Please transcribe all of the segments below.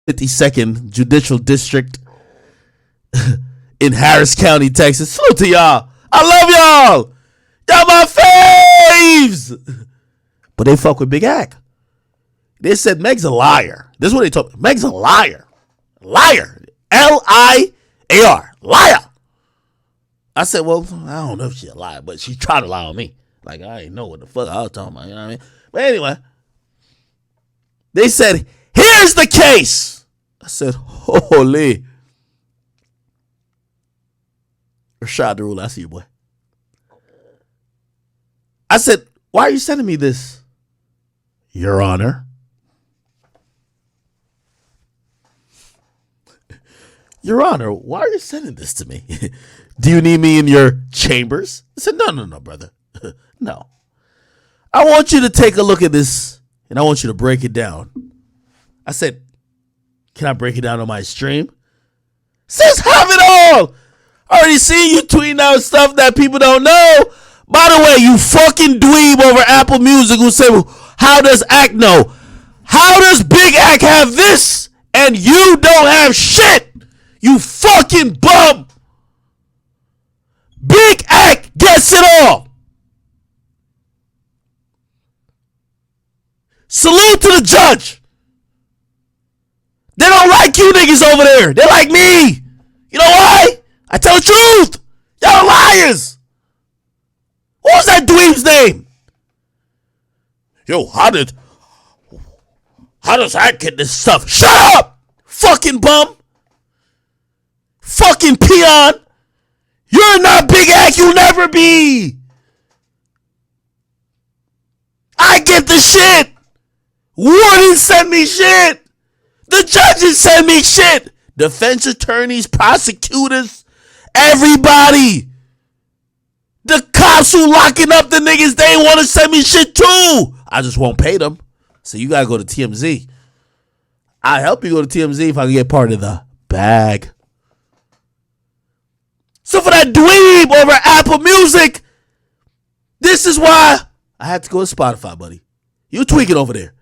52nd Judicial District in Harris County, Texas. Salute to y'all. I love y'all. Y'all my faves. But they fuck with Big Ack. They said Meg's a liar. This is what they told me. Meg's a liar. Liar. L-I-A-R. Liar. I said, well, I don't know if she's a liar, but she tried to lie on me. Like, I ain't know what the fuck I was talking about. You know what I mean? But anyway, they said, here's the case. I said, holy. Rashad Darul, I see you, boy. I said, why are you sending me this? Your Honor. Your Honor, why are you sending this to me? Do you need me in your chambers? I said, no, brother. No. I want you to take a look at this, and I want you to break it down. I said, can I break it down on my stream? Sis, have it all. I already seen you tweeting out stuff that people don't know. By the way, you fucking dweeb over Apple Music who say, well, how does Ack know? How does Big Ack have this and you don't have shit? You fucking bum. Big Ack gets it all. Salute to the judge. They don't like you niggas over there. They like me. You know why? I tell the truth. Y'all liars. What was that dweeb's name? Yo, how does Ack get this stuff? Shut up! Fucking bum. Fucking peon. You're not Big Ack. You'll never be. I get the shit. Warden sent me shit. The judges sent me shit. Defense attorneys, prosecutors, everybody. The cops who locking up the niggas, they want to send me shit too. I just won't pay them. So you got to go to TMZ. I'll help you go to TMZ if I can get part of the bag. So for that dweeb over Apple Music, this is why I had to go to Spotify, buddy. You tweaking over there.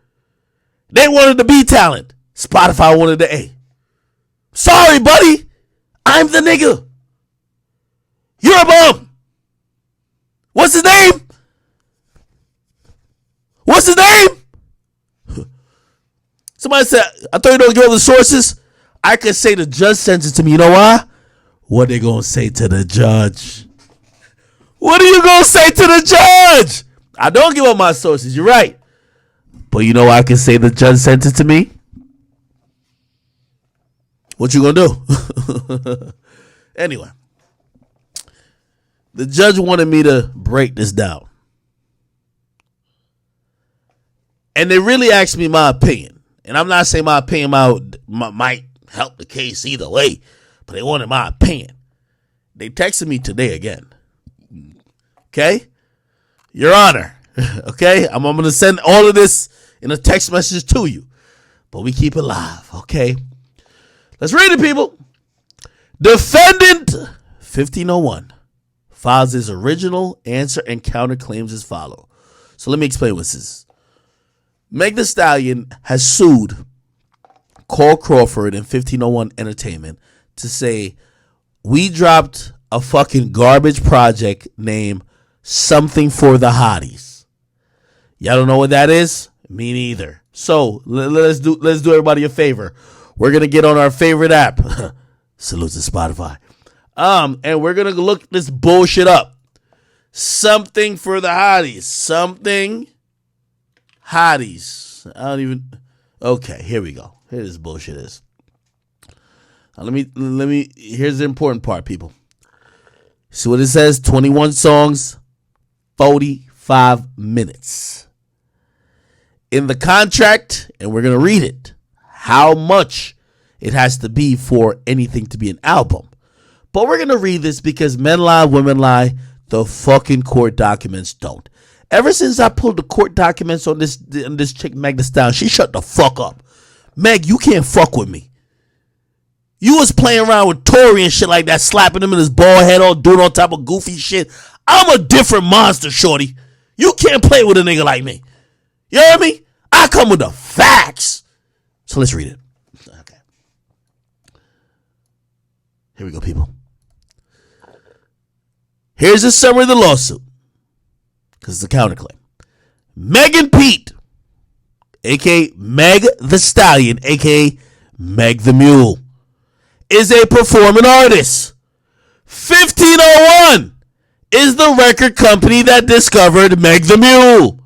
They wanted the B talent. Spotify wanted the A. Sorry, buddy. I'm the nigga. You're a bum. What's his name? What's his name? Somebody said, I thought you don't give up the sources. I could say the judge sent it to me. You know why? What they gonna say to the judge? What are you gonna say to the judge? I don't give up my sources. You're right. But you know I can say the judge sent it to me? What you gonna do? Anyway. The judge wanted me to break this down. And they really asked me my opinion. And I'm not saying my opinion might help the case either way, but they wanted my opinion. They texted me today again. Okay? Your Honor. Okay? I'm going to send all of this in a text message to you. But we keep it live. Okay? Let's read it, people. Defendant 1501 files his original answer and counterclaims as follow. So let me explain what this is. Meg Thee Stallion has sued Cole Crawford and 1501 Entertainment to say, we dropped a fucking garbage project named Something for the Hotties. Y'all don't know what that is? Me neither. So let's do everybody a favor. We're gonna get on our favorite app. Salute to Spotify. And we're gonna look this bullshit up. Something for the Hotties. Something Hotties. I don't even. Okay, here we go. Here this bullshit is. Now let me. Here's the important part, people. See what it says? 21 songs, 45 minutes. In the contract, and we're gonna read it, how much it has to be for anything to be an album. But we're gonna read this because men lie, women lie. The fucking court documents don't. Ever since I pulled the court documents on this chick, Meg Thee Stallion, she shut the fuck up. Meg, you can't fuck with me. You was playing around with Tory and shit like that, slapping him in his bald head, all doing all type of goofy shit. I'm a different monster, shorty. You can't play with a nigga like me. You hear me? I come with the facts. So let's read it. Okay. Here we go, people. Here's a summary of the lawsuit, because it's a counterclaim. Meg and Pete, a.k.a. Meg the Stallion, a.k.a. Meg the Mule, is a performing artist. 1501 is the record company that discovered Meg the Mule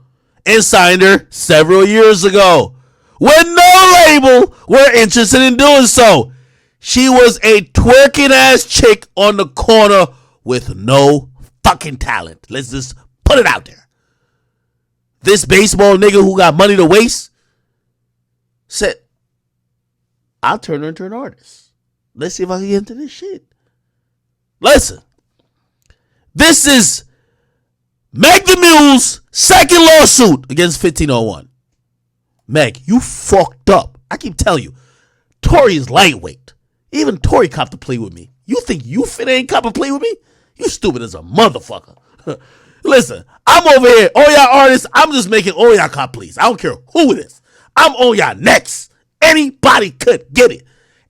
and signed her several years ago when no label were interested in doing so. She was a twerking ass chick on the corner with no fucking talent. Let's just put it out there. This baseball nigga who got money to waste said, I'll turn her into an artist. Let's see if I can get into this shit. Listen, this is Meg the Mule's second lawsuit against 1501. Meg, you fucked up. I keep telling you, Tory is lightweight. Even Tory copped to play with me. You think you fit ain't cop to play with me? You stupid as a motherfucker. Listen, I'm over here, all y'all artists, I'm just making all y'all cop please. I don't care who it is. I'm on y'all next. Anybody could get it.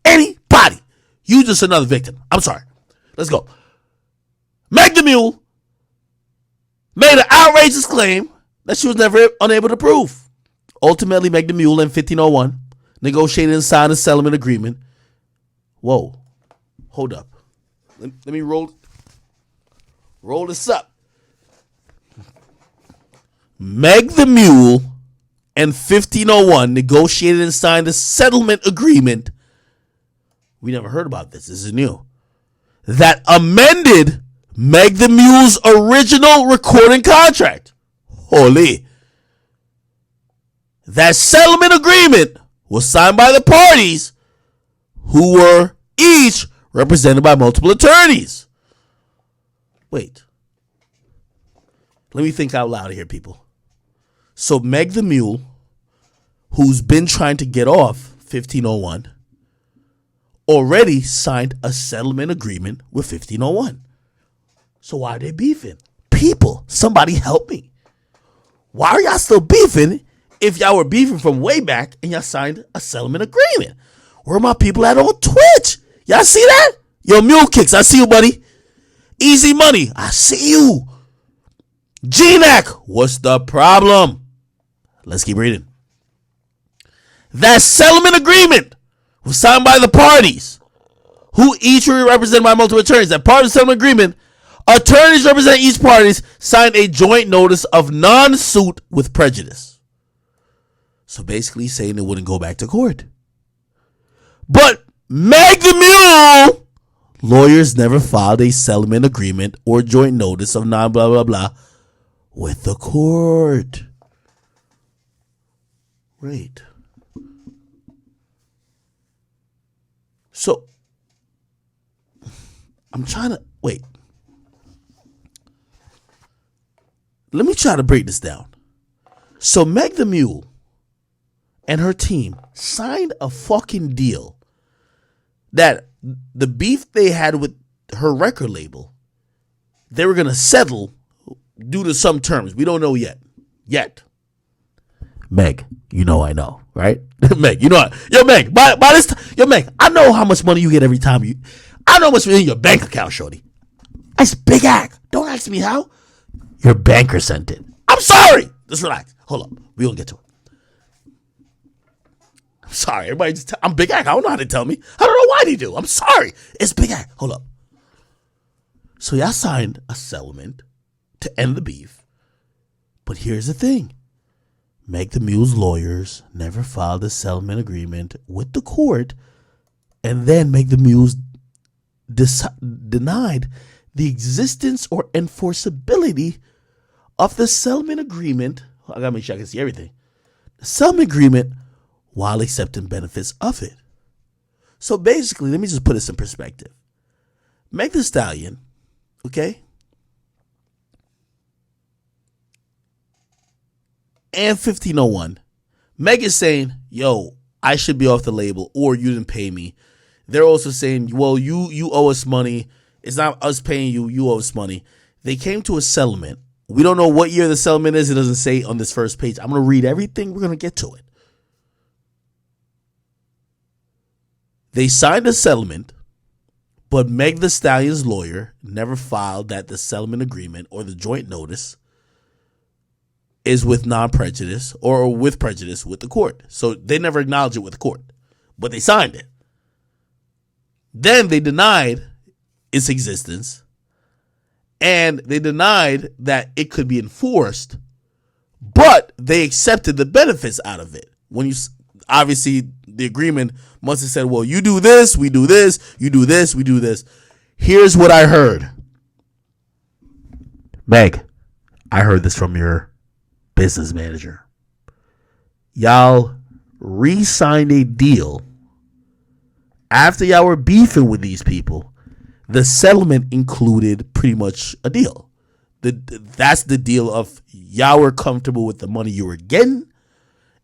Anybody. You just another victim. I'm sorry. Let's go. Meg the Mule made an outrageous claim that she was never unable to prove. Ultimately, Meg the Mule and 1501 negotiated and signed a settlement agreement. Whoa. Hold up. Let me roll this up. Meg the Mule and 1501 negotiated and signed a settlement agreement. We never heard about this. This is new. That amended Meg the Mule's original recording contract. Holy. That settlement agreement was signed by the parties who were each represented by multiple attorneys. Wait. Let me think out loud here, people. So Meg the Mule, who's been trying to get off 1501, already signed a settlement agreement with 1501. So why are they beefing? People, somebody help me. Why are y'all still beefing if y'all were beefing from way back and y'all signed a settlement agreement? Where are my people at on Twitch? Y'all see that? Yo, Mule Kicks, I see you, buddy. Easy Money, I see you. G-Nac, what's the problem? Let's keep reading. That settlement agreement was signed by the parties, who each were represented by multiple attorneys. That part of the settlement agreement, attorneys representing each party signed a joint notice of non-suit with prejudice. So basically saying it wouldn't go back to court. But Meg the Mule, lawyers never filed a settlement agreement or joint notice of non-blah, blah, blah with the court. Right. So, I'm trying to, wait. Let me try to break this down. So, Meg the Mule and her team signed a fucking deal that the beef they had with her record label, they were going to settle due to some terms. We don't know yet. Meg, you know I know, right? Meg, you know yo, Meg, by this time, yo, Meg, I know how much money you get every time I know how much money in your bank account, shorty. That's big act. Don't ask me how. Your banker sent it. I'm sorry. Just relax. Hold up. We gonna get to it. I'm sorry. Everybody just I'm big act. I don't know how they tell me. I don't know why they do. I'm sorry. It's big act. Hold up. So y'all signed a settlement to end the beef. But here's the thing. Meg the Mule's lawyers never filed a settlement agreement with the court, and then Meg the Mule's denied the existence or enforceability of the settlement agreement. I gotta make sure I can see everything. The settlement agreement while accepting benefits of it. So basically, let me just put this in perspective. Meg the Stallion, okay, and 1501, Meg is saying, yo, I should be off the label, or you didn't pay me. They're also saying, well, you owe us money. It's not us paying you. You owe us money. They came to a settlement. We don't know what year the settlement is. It doesn't say on this first page. I'm going to read everything. We're going to get to it. They signed a settlement, But Meg Thee Stallion's lawyer never filed that the settlement agreement or the joint notice is with non-prejudice or with prejudice with the court. So they never acknowledged it with the court, but they signed it. Then they denied its existence, and they denied that it could be enforced, but they accepted the benefits out of it. When you obviously the agreement must have said, well, you do this, we do this, you do this, we do this. Here's what I heard. Meg, I heard this from your business manager. Y'all re-signed a deal after y'all were beefing with these people. The settlement included pretty much a deal. That's the deal of y'all were comfortable with the money you were getting,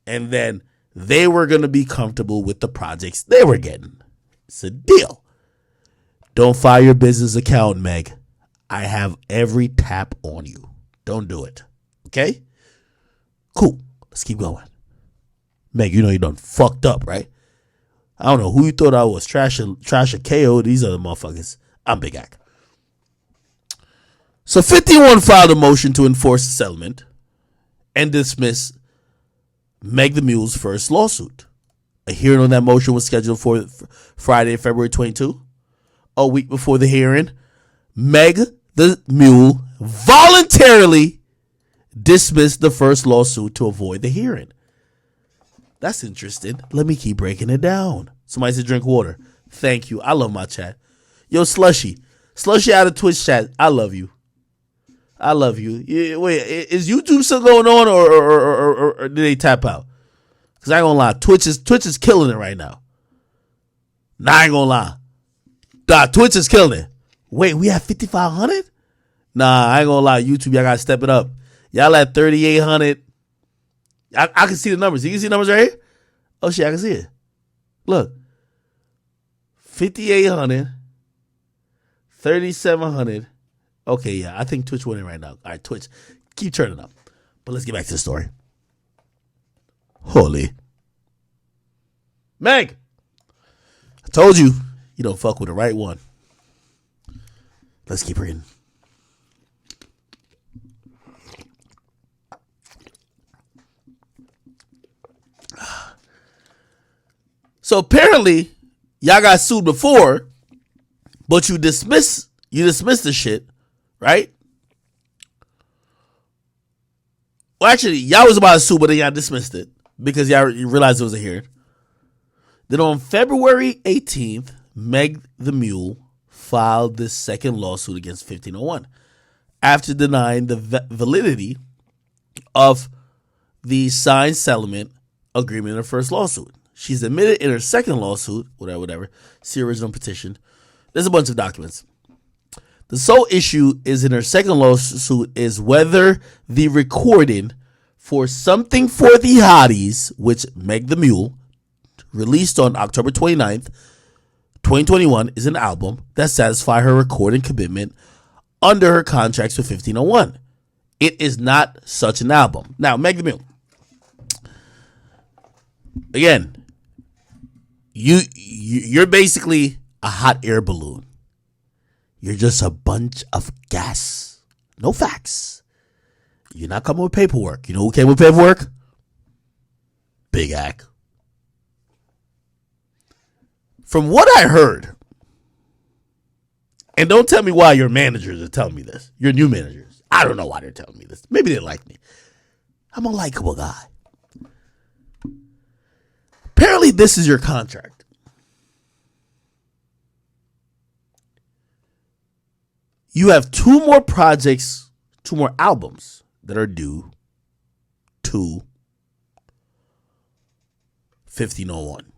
and then they were going to be comfortable with the projects they were getting. It's a deal. Don't fire your business account, Meg. I have every tap on you. Don't do it. Okay? Cool. Let's keep going. Meg, you know you done fucked up, right? I don't know who you thought I was. Trash or KO. These other motherfuckers. I'm Big Ak. So 51 filed a motion to enforce the settlement and dismiss Meg the Mule's first lawsuit. A hearing on that motion was scheduled for Friday, February 22. A week before the hearing, Meg the Mule voluntarily dismissed the first lawsuit to avoid the hearing. That's interesting. Let me keep breaking it down. Somebody said drink water. Thank you. I love my chat. Yo, Slushy out of Twitch chat. I love you. I love you. Yeah, wait, is YouTube still going on or did they tap out? Because I ain't gonna lie, Twitch is killing it right now. Nah, I ain't gonna lie. Twitch is killing it. Wait, we have 5,500? Nah, I ain't gonna lie, YouTube, y'all gotta step it up. Y'all at 3,800. I can see the numbers. You can see the numbers right here? Oh shit, I can see it. Look. 5,800. 3,700. Okay, yeah, I think Twitch winning right now. All right, Twitch, keep turning up. But let's get back to the story. Holy. Meg, I told you, you don't fuck with the right one. Let's keep reading. So apparently, y'all got sued before, but you dismissed the shit, right? Well, actually, y'all was about to sue, but then y'all dismissed it because you realized it was a hearing. Then on February 18th, Meg the Mule filed this second lawsuit against 1501 after denying the validity of the signed settlement agreement in her first lawsuit. She's admitted in her second lawsuit, whatever, see original petition. There's a bunch of documents. The sole issue is in her second lawsuit is whether the recording for Something for the Hotties, which Meg the Mule released on October 29th, 2021, is an album that satisfies her recording commitment under her contracts with 1501. It is not such an album. Now, Meg the Mule. Again, you're basically a hot air balloon. You're just a bunch of gas. No facts. You're not coming with paperwork. You know who came with paperwork? Big Ak. From what I heard, and don't tell me why your managers are telling me this. Your new managers. I don't know why they're telling me this. Maybe they like me. I'm a likable guy. Apparently, this is your contract. You have 2 more projects, 2 more albums that are due to 1501.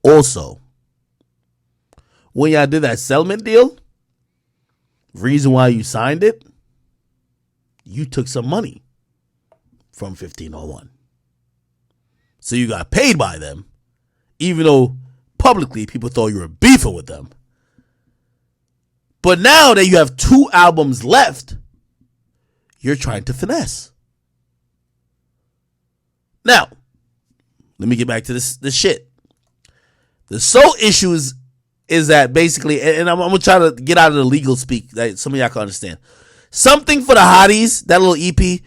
Also, when y'all did that settlement deal, reason why you signed it, you took some money from 1501. So you got paid by them, even though publicly people thought you were beefing with them. But now that you have 2 albums left, you're trying to finesse. Now, let me get back to this shit. The sole issue is is that basically, and I'm gonna try to get out of the legal speak that some of y'all can understand. Something for the Hotties, that little EP,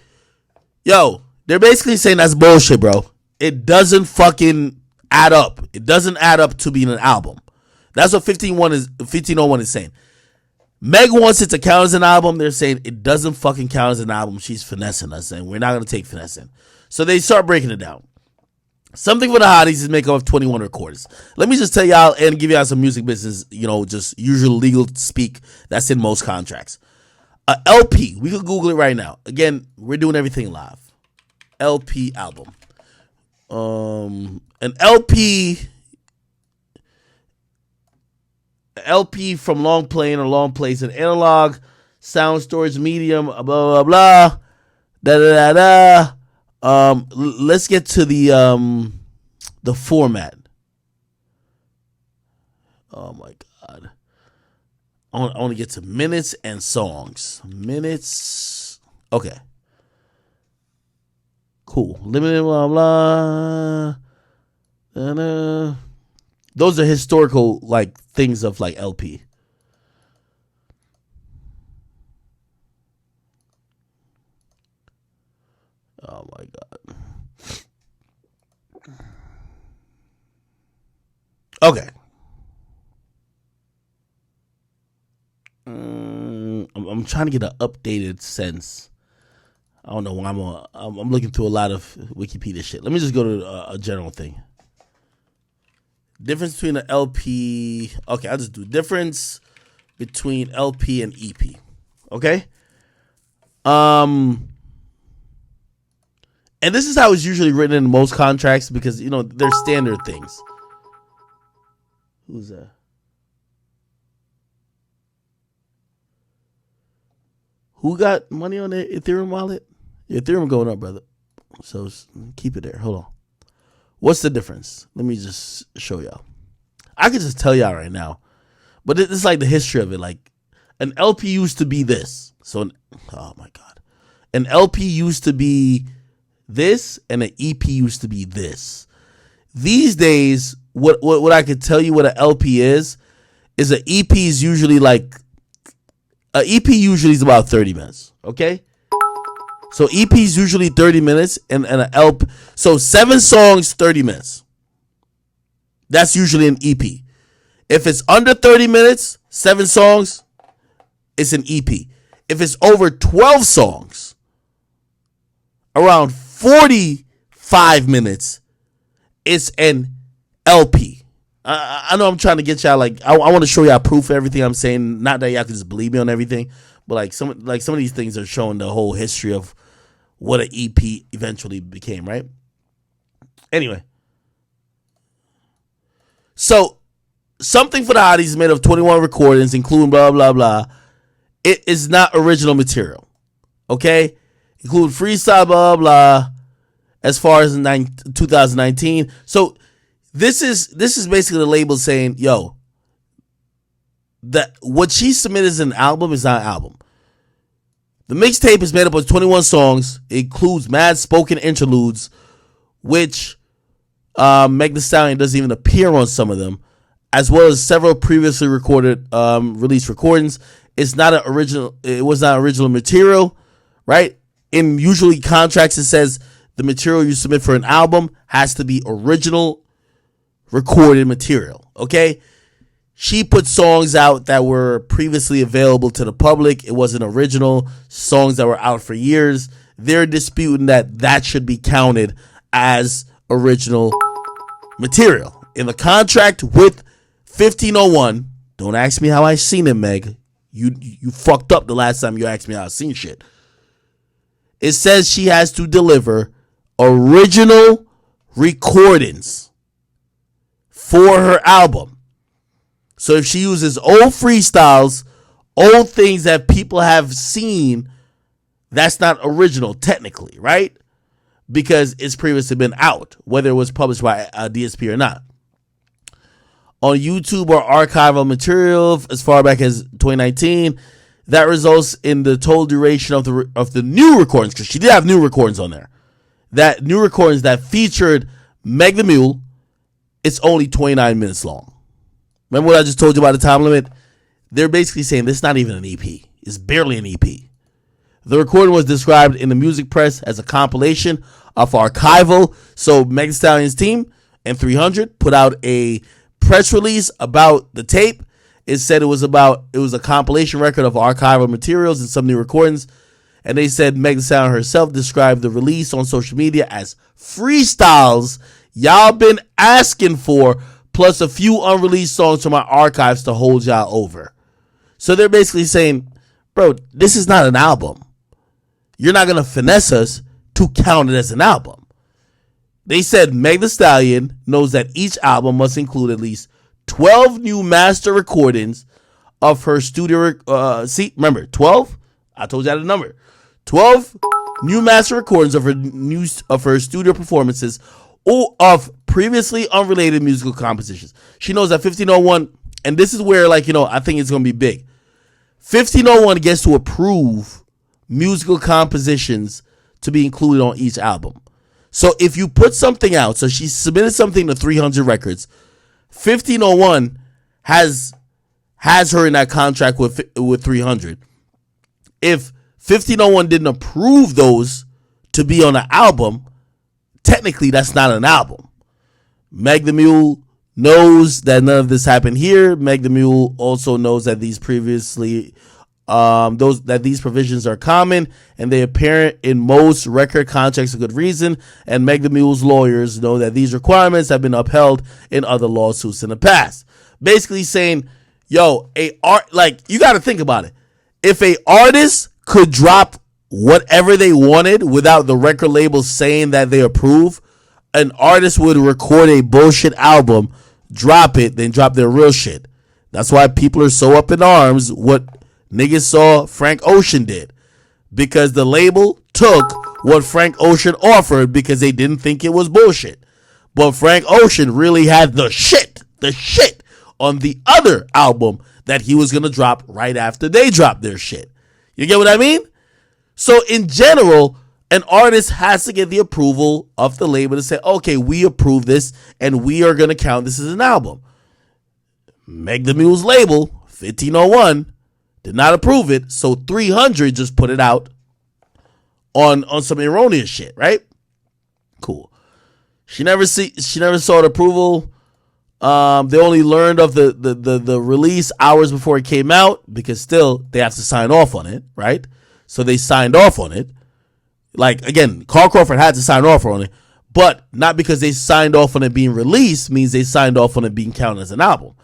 yo, they're basically saying that's bullshit, bro. It doesn't fucking add up. It doesn't add up to being an album. That's what 1501 is saying. Meg wants it to count as an album. They're saying it doesn't fucking count as an album. She's finessing us, and we're not gonna take finessing. So they start breaking it down. Something for the Hotties is made up of 21 recordings. Let me just tell y'all and give y'all some music business, just usual legal speak that's in most contracts. A LP, we could Google it right now. Again, we're doing everything live. LP album. An LP from long playing or long plays, an analog sound storage medium, blah blah blah, da da da da. Let's get to the format. Oh my god. I want to get to minutes and songs. Minutes. Okay. Cool. Limited blah blah. Da-da. Those are historical things of LP. Oh my god. Okay. I'm trying to get an updated sense. I don't know why I'm looking through a lot of Wikipedia shit. Let me just go to a general thing. Difference between an LP. Okay, I'll just do difference between LP and EP. Okay? And this is how it's usually written in most contracts because, they're standard things. Who's that? Who got money on their Ethereum wallet? Your Ethereum going up, brother. So keep it there. Hold on. What's the difference? Let me just show y'all. I could just tell y'all right now. But it's like the history of it. Like, an LP used to be this. So, oh my God. An LP used to be this, and an EP used to be this. These days, what I could tell you what an LP is an EP is usually an EP usually is about 30 minutes, okay? So EP is usually 30 minutes, and an LP, so 7 songs, 30 minutes. That's usually an EP. If it's under 30 minutes, 7 songs, it's an EP. If it's over 12 songs, around 45 minutes, it's an LP. I know I'm trying to get y'all I want to show y'all proof of everything I'm saying. Not that y'all can just believe me on everything, but some of these things are showing the whole history of what an EP eventually became, right? Anyway, so something for the Hotties is made of 21 recordings, including blah blah blah. It is not original material, okay? Include freestyle blah blah. As far as 2019, so. This is basically the label saying, yo, that what she submitted as an album is not an album. The mixtape is made up of 21 songs. It includes mad spoken interludes, which Meg Thee Stallion doesn't even appear on some of them, as well as several previously recorded released recordings. It was not original material, right? In usually contracts, it says the material you submit for an album has to be original recorded material, okay? She put songs out that were previously available to the public. It wasn't original. Songs that were out for years. They're disputing that should be counted as original material. In the contract with 1501, don't ask me how I seen it, Meg. You fucked up the last time you asked me how I seen shit. It says she has to original recordings for her album. So if she uses old freestyles, old things that people have seen, that's not original technically, right? Because it's previously been out, whether it was published by a DSP or not. On YouTube or archival material as far back as 2019, that results in the total duration of the new recordings, because she did have new recordings on there. That new recordings that featured Meg the Mule, it's only 29 minutes long. Remember what I just told you about the time limit? They're basically saying this is not even an EP. It's barely an EP. The recording was described in the music press as a compilation of archival. So Meg Thee Stallion's team and 300 put out a press release about the tape. It said it was a compilation record of archival materials and some new recordings. And they said Meg Thee Stallion herself described the release on social media as freestyles y'all been asking for, plus a few unreleased songs from my archives to hold y'all over. So they're basically saying, bro, this is not an album. You're not going to finesse us to count it as an album. They said Meg Thee Stallion knows that each album must include at least 12 new master recordings of her studio. Remember, 12? I told you that number. 12 new master recordings of her studio performances or of previously unrelated musical compositions. She knows that 1501, and this is where, I think it's going to be big. 1501 gets to approve musical compositions to be included on each album. So if you put something out, so she submitted something to 300 Records, 1501 has her in that contract with 300. If 1501 didn't approve those to be on an album, technically that's not an album. Meg the Mule knows that none of this happened here. Meg the Mule also knows that these provisions are common and they appear in most record contracts for good reason. And Meg the Mule's lawyers know that these requirements have been upheld in other lawsuits in the past. Basically saying, yo, you got to think about it. If a artist could drop whatever they wanted without the record label saying that they approve, an artist would record a bullshit album, drop it, then drop their real shit. That's why people are so up in arms what niggas saw Frank Ocean did, because the label took what Frank Ocean offered because they didn't think it was bullshit. But Frank Ocean really had the shit on the other album that he was going to drop right after they dropped their shit. You get what I mean? So in general, an artist has to get the approval of the label to say, okay, we approve this and we are going to count this as an album. Meg the Mule's label, 1501, did not approve it, so 300 just put it out on some erroneous shit, right? Cool. She never saw the approval. They only learned of the release hours before it came out because still they have to sign off on it, right? So they signed off on it. Again, Carl Crawford had to sign off on it, but not because they signed off on it being released means they signed off on it being counted as an album.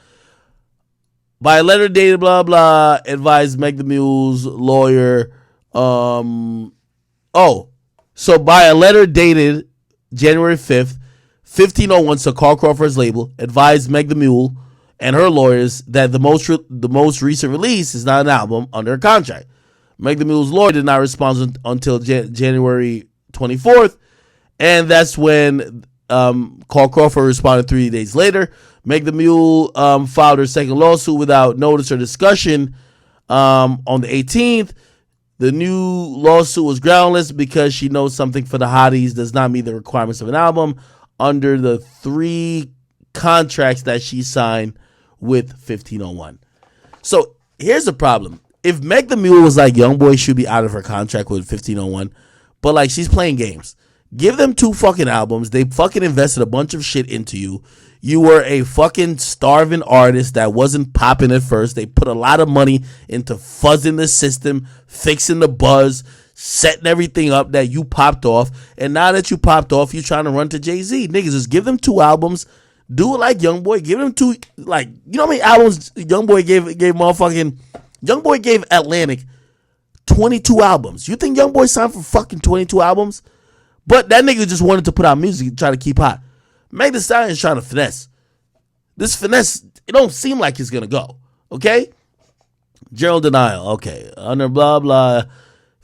By a letter dated blah blah, advised Meg the Mule's lawyer. So by a letter dated January 5th, 1501, so Carl Crawford's label, advised Meg the Mule and her lawyers that the most recent release is not an album under a contract. Meg the Mule's lawyer did not respond until January 24th, and that's when Carl Crawford responded 3 days later. Meg the Mule filed her second lawsuit without notice or discussion on the 18th. The new lawsuit was groundless because she knows something for the hotties does not meet the requirements of an album under the 3 contracts that she signed with 1501. So here's the problem. If Meg the Mule was like, Youngboy should be out of her contract with 1501, but she's playing games. Give them 2 fucking albums. They fucking invested a bunch of shit into you. You were a fucking starving artist that wasn't popping at first. They put a lot of money into fuzzing the system, fixing the buzz, setting everything up that you popped off. And now that you popped off, you're trying to run to Jay-Z. Niggas, just give them 2 albums. Do it like Youngboy. Give them 2, you know how many albums Youngboy gave motherfucking... Youngboy gave Atlantic 22 albums. You think Youngboy signed for fucking 22 albums? But that nigga just wanted to put out music and try to keep hot. Meg Thee Stallion is trying to finesse. This finesse, it don't seem like it's going to go. Okay? General denial. Okay. Under blah, blah.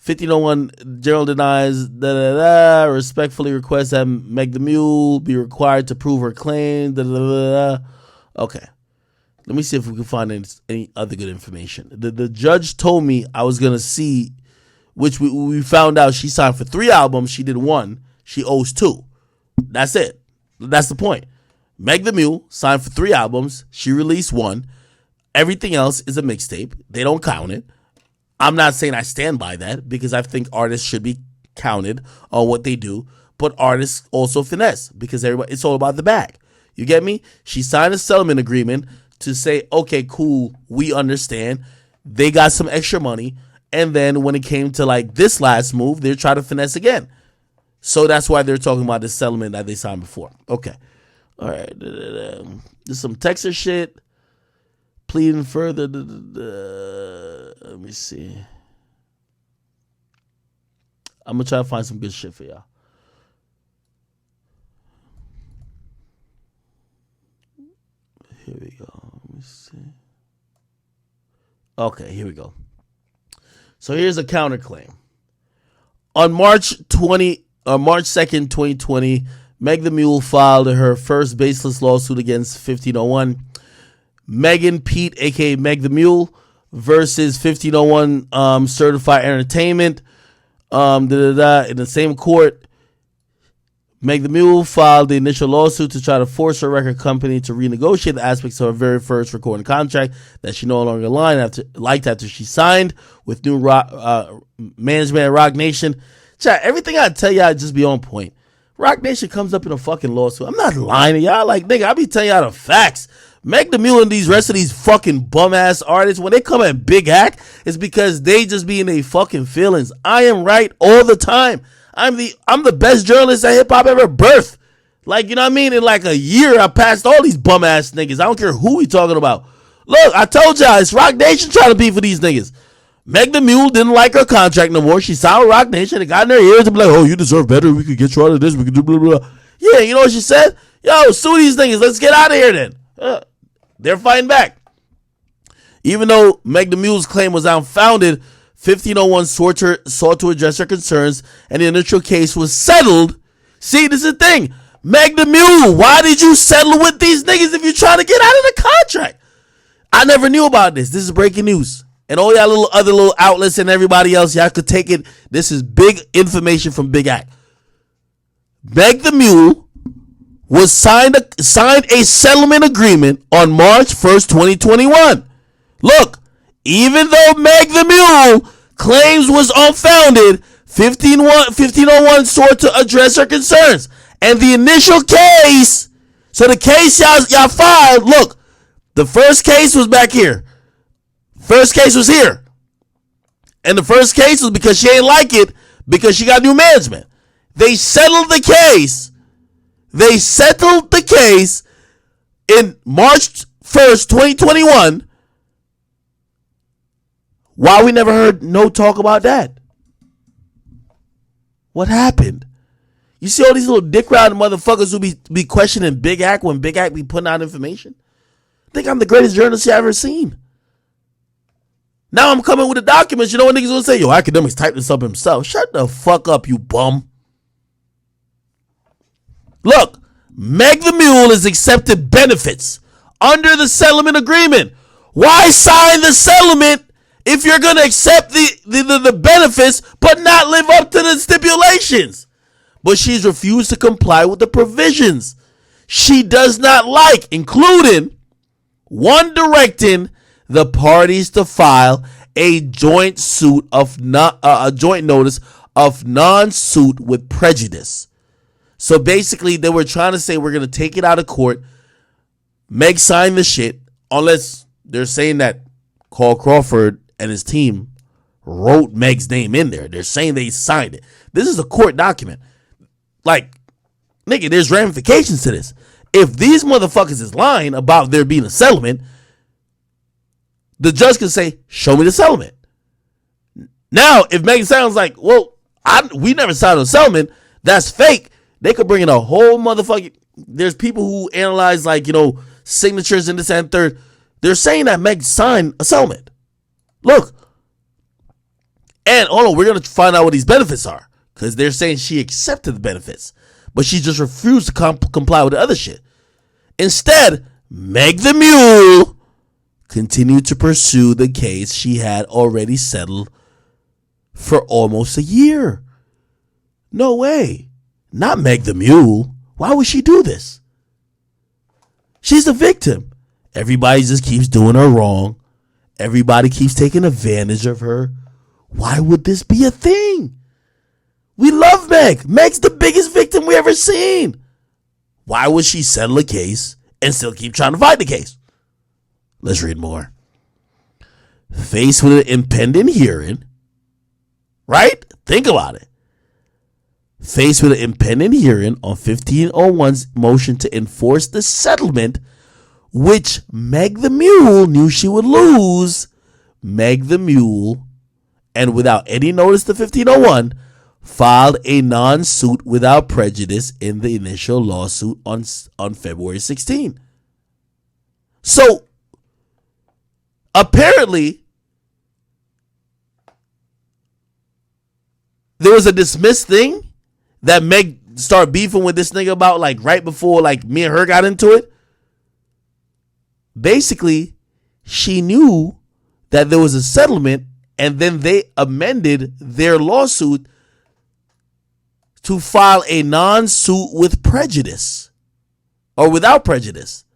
1501, General denies, respectfully requests that Meg the Mule be required to prove her claim, Okay. Let me see if we can find any other good information. The judge told me I was going to see, which we found out she signed for 3 albums. She did 1. She owes 2. That's it. That's the point. Meg the Mule signed for 3 albums. She released 1. Everything else is a mixtape. They don't count it. I'm not saying I stand by that because I think artists should be counted on what they do, but artists also finesse because it's all about the bag. You get me? She signed a settlement agreement to say, okay, cool, we understand. They got some extra money. And then when it came to like this last move, they're trying to finesse again. So that's why they're talking about this settlement that they signed before. Okay. All right. There's some Texas shit. Pleading further. Let me see. I'm going to try to find some good shit for y'all. Here we go. Let me see. Okay, here we go. So here's a counterclaim. On March 2nd, 2020, Meg the Mule filed her first baseless lawsuit against 1501. Megan Pete, aka Meg the Mule, versus 1501 Certified Entertainment. In the same court, Meg the Mule filed the initial lawsuit to try to force her record company to renegotiate the aspects of her very first recording contract that she no longer liked after she signed with new management at Rock Nation. Chat, everything I tell y'all just be on point. Rock Nation comes up in a fucking lawsuit. I'm not lying to y'all. Like, nigga, I be telling y'all the facts. Meg the Mule and these rest of these fucking bum ass artists, when they come at Big Hack, it's because they just be in their fucking feelings. I am right all the time. I'm the best journalist that hip hop ever birthed. Like, you know what I mean? In like a year, I passed all these bum ass niggas. I don't care who we talking about. Look, I told y'all, it's Rock Nation trying to beef for these niggas. Meg the Mule didn't like her contract no more. She signed with Rock Nation. It got in their ears and be like, oh, you deserve better. We could get you out of this. We could do blah, blah, blah. Yeah, you know what she said? Yo, sue these niggas. Let's get out of here then. They're fighting back. Even though Meg the Mule's claim was unfounded, 1501 sought to address her concerns, and the initial case was settled. See, this is the thing. Meg the Mule, why did you settle with these niggas if you're trying to get out of the contract? I never knew about this. This is breaking news. And all y'all other little outlets and everybody else, y'all could take it. This is big information from Big Act. Meg the Mule was signed a settlement agreement on March 1st, 2021. Look, even though Meg the Mule claims was unfounded, 1501 sought to address her concerns. And the initial case, so the case y'all filed, look, the first case was back here. First case was here. And the first case was because she ain't like it because she got new management. They settled the case. They settled the case in March 1st, 2021. Why we never heard no talk about that? What happened? You see all these little dick riding motherfuckers who be questioning Big Act when Big Act be putting out information? I think I'm the greatest journalist you ever seen. Now I'm coming with the documents. You know what niggas gonna say? Yo, Akademiks typed this up himself. Shut the fuck up, you bum. Look, Meg the Mule has accepted benefits under the settlement agreement. Why sign the settlement if you're going to accept the benefits but not live up to the stipulations? But she's refused to comply with the provisions she does not like, including one directing the parties to file a joint notice of non-suit with prejudice. So basically, they were trying to say we're going to take it out of court. Meg signed the shit, unless they're saying that Carl Crawford and his team wrote Meg's name in there. They're saying they signed it. This is a court document. Like, nigga, there's ramifications to this. If these motherfuckers is lying about there being a settlement, the judge can say, show me the settlement. Now, if Meg sounds like, well, we never signed a settlement, that's fake. They could bring in a whole motherfucking... There's people who analyze, like, you know, signatures and this and third. They're saying that Meg signed a settlement. Look. And, hold on, we're going to find out what these benefits are. Because they're saying she accepted the benefits. But she just refused to comply with the other shit. Instead, Meg the Mule continued to pursue the case she had already settled for almost a year. No way. Not Meg the Mule. Why would she do this? She's the victim. Everybody just keeps doing her wrong. Everybody keeps taking advantage of her. Why would this be a thing? We love Meg. Meg's the biggest victim we ever seen. Why would she settle a case and still keep trying to fight the case? Let's read more. Faced with an impending hearing, right? Think about it. Faced with an impending hearing on 1501's motion to enforce the settlement, which Meg the Mule knew she would lose, Meg the Mule, and without any notice to 1501, filed a non-suit without prejudice in the initial lawsuit on February 16. So, apparently, there was a dismissed thing that Meg started beefing with this nigga about, like, right before, like, me and her got into it. Basically, she knew that there was a settlement, and then they amended their lawsuit to file a non-suit with prejudice or without prejudice.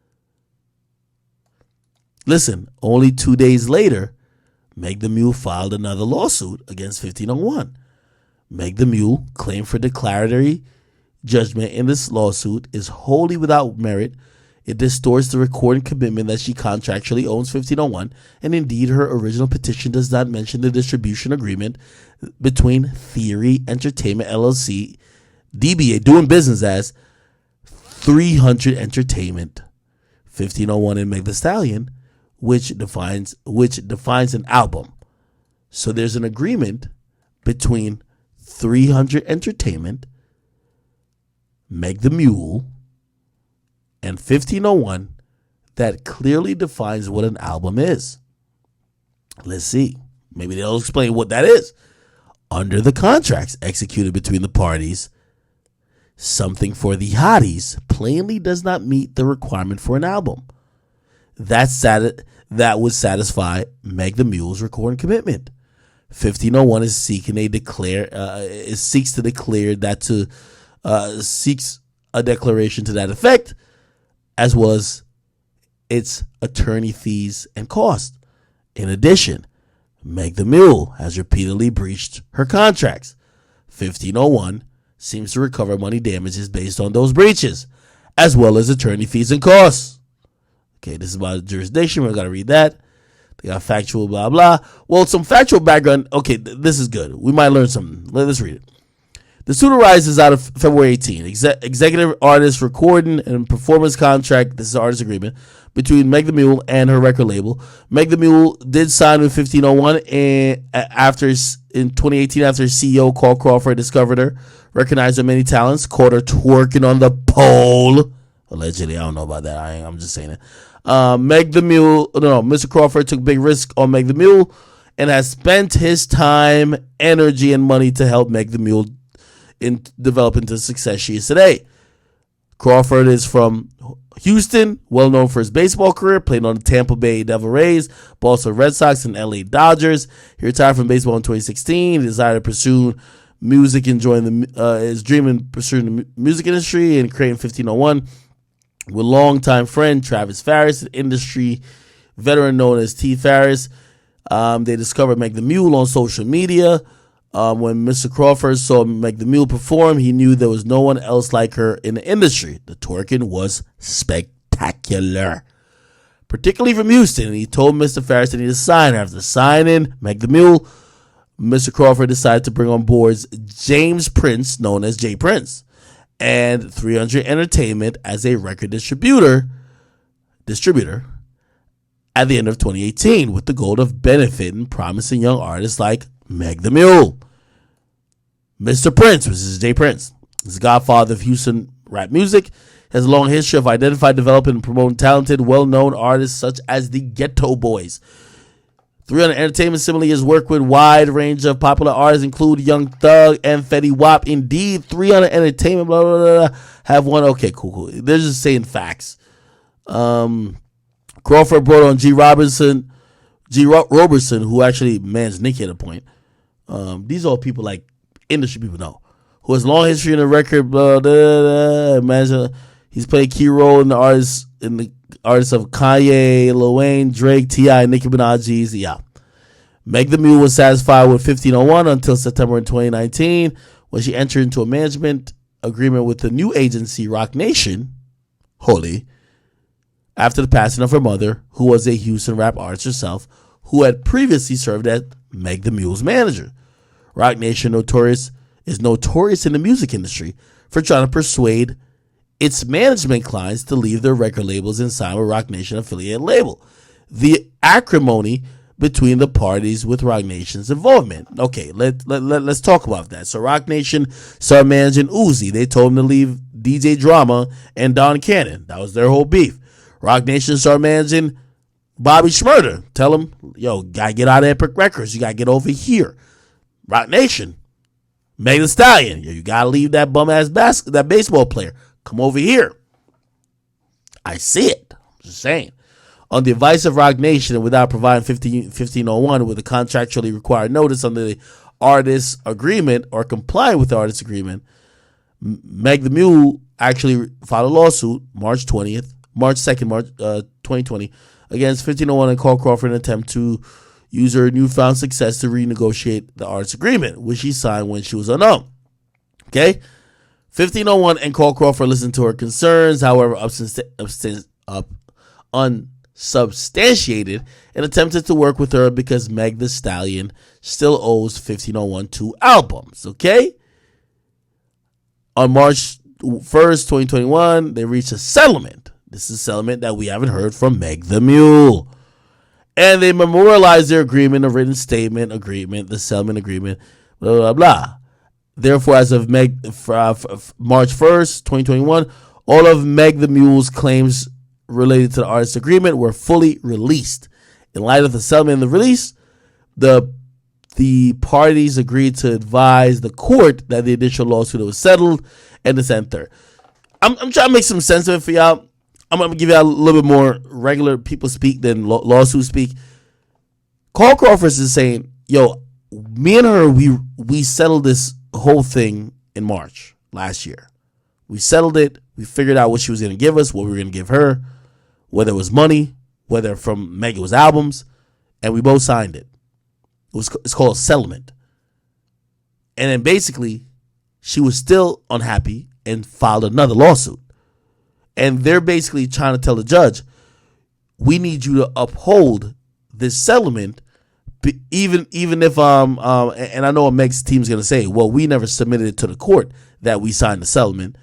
Listen, only 2 days later, Meg the Mule filed another lawsuit against 1501. Meg the Mule claimed for declaratory judgment in this lawsuit is wholly without merit. It distorts the recorded commitment that she contractually owns 1501, and indeed her original petition does not mention the distribution agreement between Theory Entertainment LLC, DBA, doing business as 300 Entertainment, 1501 and Meg Thee Stallion, which defines an album. So there's an agreement between 300 Entertainment, Meg the Mule, and 1501 that clearly defines what an album is. Let's see. Maybe they'll explain what that is. Under the contracts executed between the parties, Something for the Hotties plainly does not meet the requirement for an album. That would satisfy Meg the Mule's recording commitment. 1501 is seeks to declare that seeks a declaration to that effect, as well as its attorney fees and costs. In addition, Meg the Mule has repeatedly breached her contracts. 1501 seems to recover money damages based on those breaches, as well as attorney fees and costs. Okay, this is about jurisdiction. We're going to read that. They got factual blah, blah. Well, some factual background. Okay, this is good. We might learn something. Let's read it. The suit arises out of February 18. Executive artist recording and performance contract. This is the artist agreement between Meg the Mule and her record label. Meg the Mule did sign with 1501 in 2018 after his CEO, Carl Crawford, discovered her, recognized her many talents, caught her twerking on the pole. Allegedly, I don't know about that. I'm just saying it. Mr. Crawford took big risk on Meg the Mule and has spent his time, energy, and money to help Meg the Mule develop into the success she is today. Crawford is from Houston, well known for his baseball career, played on the Tampa Bay Devil Rays, Boston Red Sox, and LA Dodgers. He retired from baseball in 2016. He decided to pursue music, enjoying his dream in pursuing the music industry and creating 1501 with longtime friend Travis Farris, an industry veteran known as T. Farris. They discovered Meg the Mule on social media. When Mr. Crawford saw Meg the Mule perform, he knew there was no one else like her in the industry. The twerking was spectacular, particularly from Houston. And he told Mr. Farris that he needed to sign her. After signing Meg the Mule, Mr. Crawford decided to bring on board James Prince, known as J Prince, and 300 Entertainment as a record distributor at the end of 2018 with the goal of benefiting promising young artists like Meg the Mule. Mr. Prince, which is J Prince, is the godfather of Houston rap music, has a long history of identifying, developing, and promoting talented, well-known artists such as the Ghetto Boys. 300 Entertainment similarly has worked with a wide range of popular artists, including Young Thug and Fetty Wap. Indeed, 300 Entertainment blah, blah, blah, blah, have one. Okay, cool. They're just saying facts. Crawford brought on G. Robertson, who actually mans Nicki at a point. These are all people like industry people know, who has a long history in the record. Blah, blah, blah, blah. He's played a key role in the artists of Kanye, Lil Wayne, Drake, T.I., Nicki Minaj, yeah. Meg the Mule was satisfied with 1501 until September 2019 when she entered into a management agreement with the new agency, Roc Nation, Holy, after the passing of her mother, who was a Houston rap artist herself, who had previously served as Meg the Mule's manager. Roc Nation is notorious in the music industry for trying to persuade its management clients to leave their record labels and sign with Roc Nation affiliate label. The acrimony between the parties with Roc Nation's involvement. Okay, let's talk about that. So Roc Nation started managing Uzi. They told him to leave DJ Drama and Don Cannon. That was their whole beef. Roc Nation started managing Bobby Shmurda. Tell him, yo, gotta get out of Epic Records. You gotta get over here. Roc Nation. Meg Thee Stallion. Yo, you gotta leave that bum ass that baseball player. Come over here. I see it. I'm just saying. On the advice of Roc Nation and without providing 1501 with a contractually required notice under the artist agreement or complying with the artist agreement, Meg the Mule actually filed a lawsuit March 2nd, 2020 against 1501 and Carl Crawford in an attempt to use her newfound success to renegotiate the artist agreement, which she signed when she was unknown. Okay? 1501 and Carl Crawford listened to her concerns, however, unsubstantiated, and attempted to work with her because Meg Thee Stallion still owes 1501 2 albums. Okay? On March 1st, 2021, they reached a settlement. This is a settlement that we haven't heard from Meg the Mule. And they memorialized their agreement, a written statement, the settlement agreement, blah, blah, blah. Therefore, as of March 1st, 2021, all of Meg the Mule's claims related to the artist agreement were fully released. In light of the settlement and the release, the parties agreed to advise the court that the initial lawsuit was settled and this and third. I'm trying to make some sense of it for y'all. I'm going to give y'all a little bit more regular people speak than lawsuit speak. Carl Crawford is saying, yo, me and her, we settled this whole thing in March last year. We settled it. We figured out what she was going to give us, what we were going to give her, whether it was money, whether from Meg it was albums, and we both signed it. It's called a settlement. And then basically, she was still unhappy and filed another lawsuit. And they're basically trying to tell the judge, we need you to uphold this settlement, even if and I know what Meg's team's gonna say, well, we never submitted it to the court that we signed the settlement,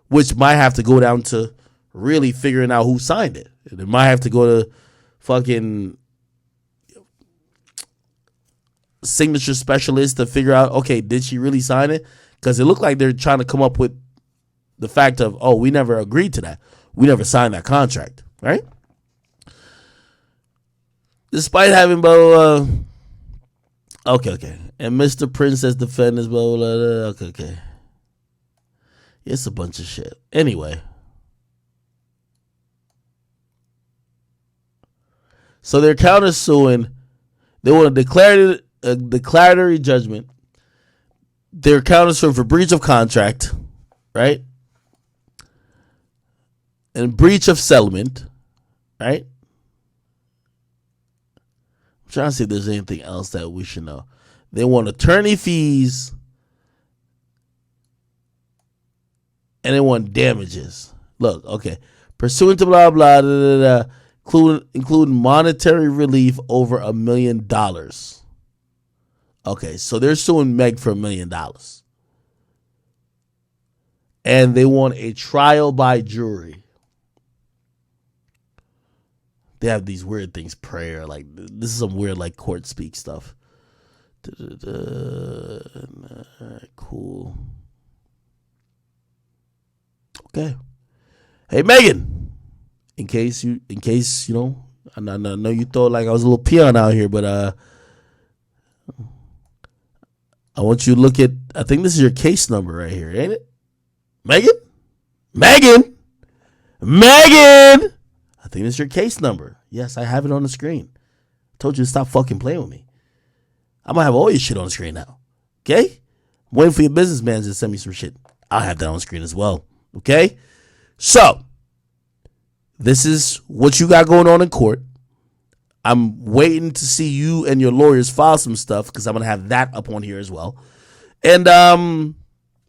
which might have to go down to really figuring out who signed it. It might have to go to fucking signature specialist to figure out, okay, did she really sign it? Because it looked like they're trying to come up with the fact of, oh, we never agreed to that. We never signed that contract, right? Despite having blah, okay. And Mr. Princess defenders, blah, blah, blah, okay. It's a bunch of shit. Anyway. So they're countersuing. They want a declaratory judgment. They're countersuing for breach of contract, right? And breach of settlement, right? I'm trying to see if there's anything else that we should know. They want attorney fees. And they want damages. Look, okay. Pursuant to blah, blah, blah, blah, blah, including monetary relief over $1 million. Okay, so they're suing Meg for $1 million. And they want a trial by jury. They have these weird things, prayer, like this is some weird like court speak stuff. Cool. Okay. Hey Megan, in case you know, I know you thought like I was a little peon out here, but I want you to look at, I think this is your case number right here, ain't it? Megan. I think this is your case number. Yes, I have it on the screen. I told you to stop fucking playing with me. I'm gonna have all your shit on the screen now. Okay? I'm waiting for your business manager to send me some shit. I'll have that on the screen as well. Okay? So, this is what you got going on in court. I'm waiting to see you and your lawyers file some stuff because I'm going to have that up on here as well. And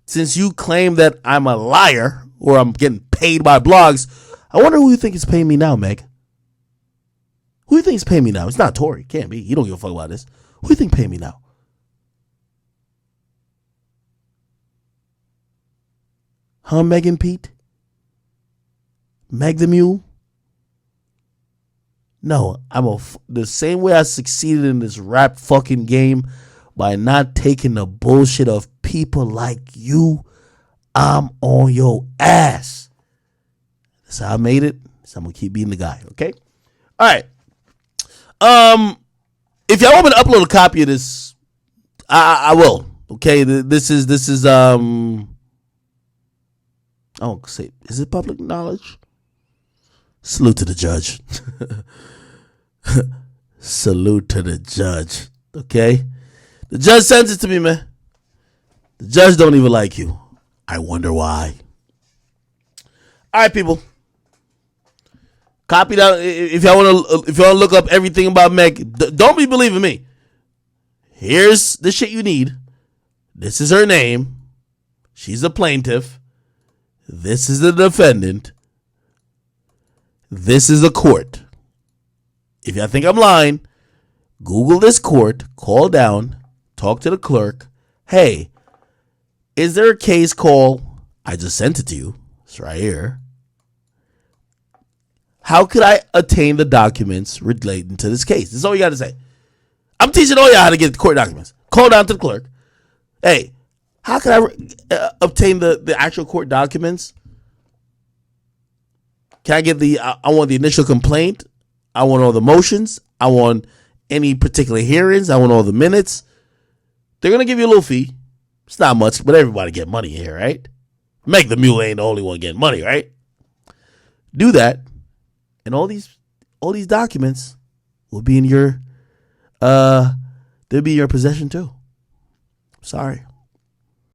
since you claim that I'm a liar or I'm getting paid by blogs, I wonder who you think is paying me now, Meg. Who do you think is paying me now? It's not Tory. Can't be. You don't give a fuck about this. Who do you think paying me now? Huh, Megan Pete? Meg the Mule? No, the same way I succeeded in this rap fucking game by not taking the bullshit of people like you, I'm on your ass. That's how I made it. So I'm gonna keep being the guy, okay? All right. If y'all want me to upload a copy of this, I will. Okay, this is I won't say, is it public knowledge? Salute to the judge. Salute to the judge. Okay? The judge sends it to me, man. The judge don't even like you. I wonder why. All right, people. Copy that if y'all want to look up everything about Meg. Don't be believing me. Here's the shit you need. This is her name. She's a plaintiff. This is the defendant. This is a court. If y'all think I'm lying, Google this court, call down, talk to the clerk. Hey, is there a case called, I just sent it to you, it's right here. How could I obtain the documents relating to this case? This is all you got to say. I'm teaching all y'all how to get the court documents. Call down to the clerk. Hey, how can I obtain the actual court documents? Can I get I want the initial complaint. I want all the motions. I want any particular hearings. I want all the minutes. They're going to give you a little fee. It's not much, but everybody get money here, right? Meg the Mule ain't the only one getting money, right? Do that. And all these documents will be in your they'll be in your possession too. Sorry.